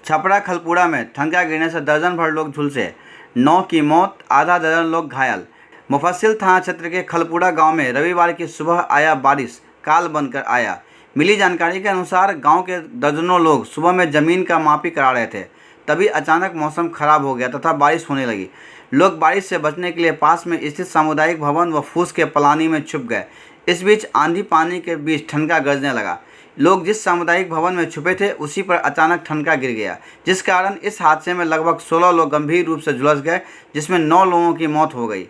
छपरा खलपुरा में ठनका गिरने से दर्जन भर लोग झुलसे, 9 की मौत, आधा दर्जन लोग घायल। मुफस्सिल थाना क्षेत्र के खलपुरा गांव में रविवार की सुबह आया बारिश, काल बनकर आया। मिली जानकारी के अनुसार गांव के दर्जनों लोग सुबह में जमीन का मापी करा रहे थे, तभी अचानक मौसम खराब हो गया तथा बारिश होने लगी। लोग बारिश से बचने के लिए पास में स्थित सामुदायिक भवन व फूस के पलानी में छुप गए। इस बीच आंधी पानी के बीच ठनका गरजने लगा। लोग जिस सामुदायिक भवन में छुपे थे उसी पर अचानक ठनका गिर गया, जिस कारण इस हादसे में लगभग 16 लोग गंभीर रूप से झुलस गए, जिसमें 9 लोगों की मौत हो गई,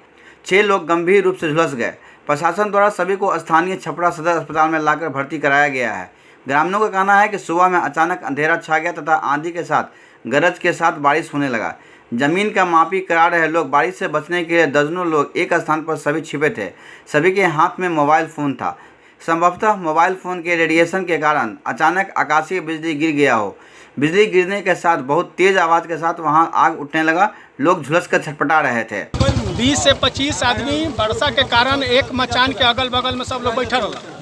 6 लोग गंभीर रूप से झुलस गए। प्रशासन द्वारा सभी को स्थानीय छपरा सदर अस्पताल में लाकर भर्ती कराया गया है। ग्रामीणों का कहना है कि सुबह में अचानक अंधेरा छा गया तथा आंधी के साथ गरज के साथ बारिश होने लगा। जमीन का मापी करा रहे लोग बारिश से बचने के लिए दर्जनों लोग एक स्थान पर सभी छिपे थे। सभी के हाथ में मोबाइल फ़ोन था। संभवतः मोबाइल फ़ोन के रेडिएशन के कारण अचानक आकाशीय बिजली गिर गया हो। बिजली गिरने के साथ बहुत तेज़ आवाज़ के साथ वहां आग उठने लगा। लोग झुलस कर छटपटा रहे थे। 20 से 25 आदमी वर्षा के कारण एक मचान के अगल बगल में सब लोग बैठल रहा।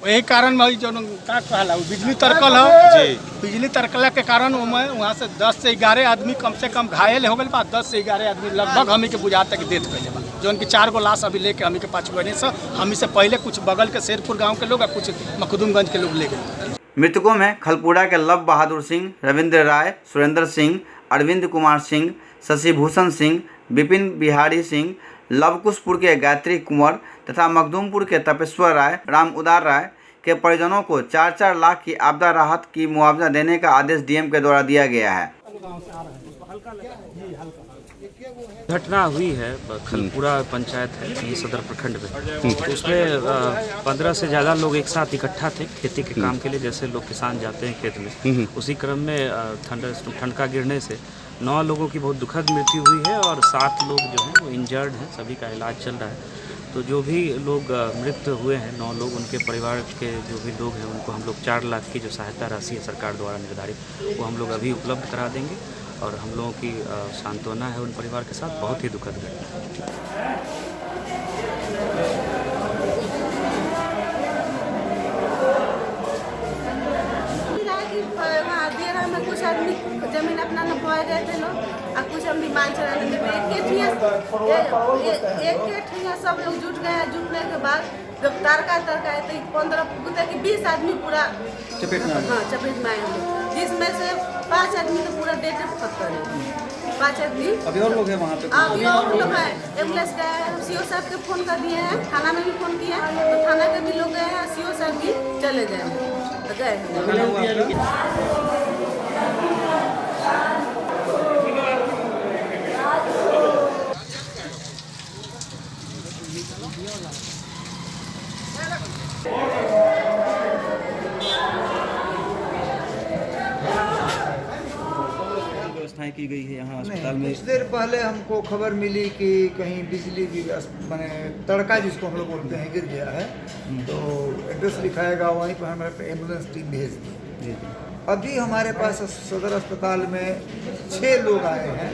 वही कारण जो का कहला बिजली तरकल है जी। बिजली तरकला के कारण वहाँ से 10 से 11 आदमी कम से कम घायल हो गए बा। 10 से 11 आदमी लगभग हमी के बुझाता कि डेथ कैले बा। जो उनकी 4 गो लाश अभी लेके हमी के पास बने से हमी से पहले कुछ बगल के शेरपुर गांव के लोग और कुछ मखदूमगंज के लोग ले गए। मृतकों में खलपुरा के लव बहादुर सिंह, रविंद्र राय, सुरेंद्र सिंह, अरविंद कुमार सिंह, शशिभूषण सिंह, विपिन बिहारी सिंह, लवकुशपुर के गायत्री कुंवर तथा मखदूमपुर के तपेश्वर राय, राम उदार राय के परिजनों को 4-4 लाख की आपदा राहत की मुआवजा देने का आदेश डीएम के द्वारा दिया गया है। घटना हुई है खलपुरा पंचायत है यही सदर प्रखंड में, तो उसमें 15 से ज़्यादा लोग एक साथ इकट्ठा थे खेती के काम के लिए। जैसे लोग किसान जाते हैं खेत में, उसी क्रम में ठनका गिरने से 9 लोगों की बहुत दुखद मृत्यु हुई है और 7 लोग जो हैं वो इंजर्ड हैं, सभी का इलाज चल रहा है। तो जो भी लोग मृत हुए हैं 9 लोग, उनके परिवार के जो भी लोग हैं उनको हम लोग 4 लाख की जो सहायता राशि है सरकार द्वारा निर्धारित वो हम लोग अभी उपलब्ध करा देंगे। और हम लोगों की सांत्वना है उन परिवार के साथ। बहुत ही दुखद घटना। कुछ आदमी जमीन अपना नपवाए गए थे लोग और कुछ हम भी माल चलाने में एक सब लोग जुट गए। जुटने के बाद जब तारका तो 15 की 20 आदमी पूरा चपेट में आए, जिसमें से 5 आदमी तो पूरा डेट खत्म है। 5 आदमी अभी और लोग हैं वहाँ पे? अभी और लोग हैं। एम्बुलेंस गए हैं, सीओ साहब के फ़ोन कर दिए हैं, थाना में भी फ़ोन किया है, तो थाना के भी लोग गए हैं, सीओ साहब भी चले गए। व्यवस्थाएं की गई है यहाँ अस्पताल में? कुछ देर पहले हमको खबर मिली कि कहीं बिजली भी मैंने तड़का जिसको हम लोग बोलते हैं गिर गया है, तो एड्रेस लिखाएगा वहीं पर हमारे एम्बुलेंस टीम भेज दी। अभी हमारे पास सदर अस्पताल में 6 लोग आए हैं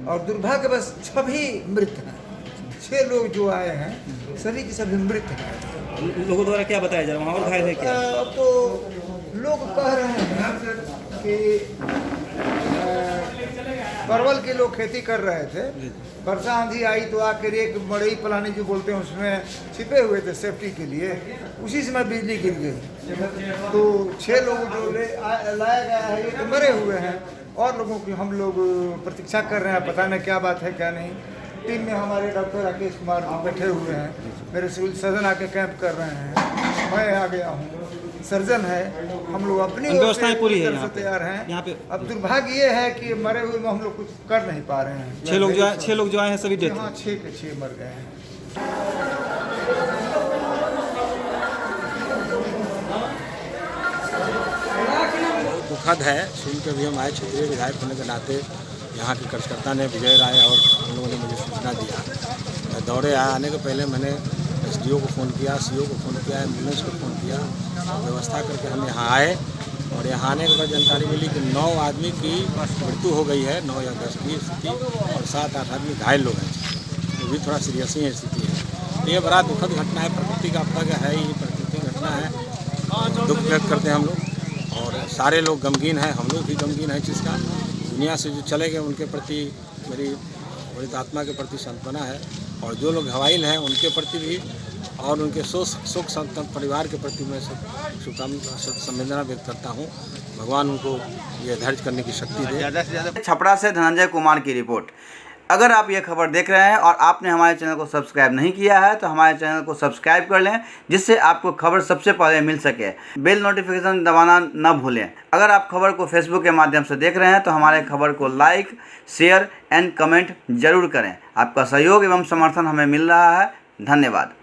और दुर्भाग्यवश 6 भी मृत हैं। 6 लोग जो आए हैं सभी की सभी मृत हैं। लोगों द्वारा क्या बताया जा रहा है, वहाँ और घायल है क्या? अब तो लोग कह रहे हैं कि परवल के लोग खेती कर रहे थे, वर्षा आंधी आई तो आकर एक मड़ई पलानी जो बोलते हैं उसमें छिपे हुए थे सेफ्टी के लिए, उसी समय बिजली गिर गई। तो 6 लोग जो लाया गया है ये तो मरे हुए हैं और लोगों की हम लोग प्रतीक्षा कर रहे हैं, पता नहीं क्या बात है क्या नहीं। टीम में हमारे डॉक्टर राकेश कुमार बैठे हुए हैं, मेरे सिविल सर्जन आके कैंप कर रहे हैं, मैं आ गया हूँ, सर्जन है, हम लोग अपनी व्यवस्थाएं पूरी है यहाँ पे तैयार हैं यहाँ पे। अब दुर्भाग्य ये है कि मरे हुए में हम लोग कुछ कर नहीं पा रहे हैं। 6 लोग जो आए हैं सभी डेथ? हाँ, 6 के 6 मर गए हैं। दुखद है सुन के भी हम आए क्षेत्रीय विधायक होने के नाते। यहाँ के कार्यकर्ता ने विजय राय और उन लोगों ने मुझे सूचना दिया। मैं दौड़े आने के पहले मैंने एसडीओ को फ़ोन किया, सीओ को फ़ोन किया, एम्बुलेंस को फ़ोन किया, व्यवस्था करके हम यहाँ आए और यहाँ आने के बाद जानकारी मिली कि 9 आदमी की मृत्यु हो गई है, 9 या 10 की स्थिति, और 7-8 आदमी घायल लोग हैं। वो भी थोड़ा सीरियस ही स्थिति है। तो ये बड़ा दुखद घटना है, प्रकृति का आपदा का है, ये प्रकृति घटना है, दुख व्यक्त करते हैं हम लोग। और सारे लोग गमगीन हैं, हम लोग भी गमगीन हैं इस चीज़ का। दुनिया से जो चले गए उनके प्रति मेरी बड़ी आत्मा के प्रति सांत्वना है, और जो लोग हवाइल हैं उनके प्रति भी, और उनके शोक संतप्त परिवार के प्रति मैं शुभकामना संवेदना व्यक्त करता हूँ। भगवान उनको ये धैर्य करने की शक्ति दे। छपरा से धनंजय कुमार की रिपोर्ट। अगर आप ये खबर देख रहे हैं और आपने हमारे चैनल को सब्सक्राइब नहीं किया है तो हमारे चैनल को सब्सक्राइब कर लें, जिससे आपको खबर सबसे पहले मिल सके। बेल नोटिफिकेशन दबाना न भूलें। अगर आप खबर को फेसबुक के माध्यम से देख रहे हैं तो हमारे खबर को लाइक, शेयर एंड कमेंट जरूर करें। आपका सहयोग एवं समर्थन हमें मिल रहा है। धन्यवाद।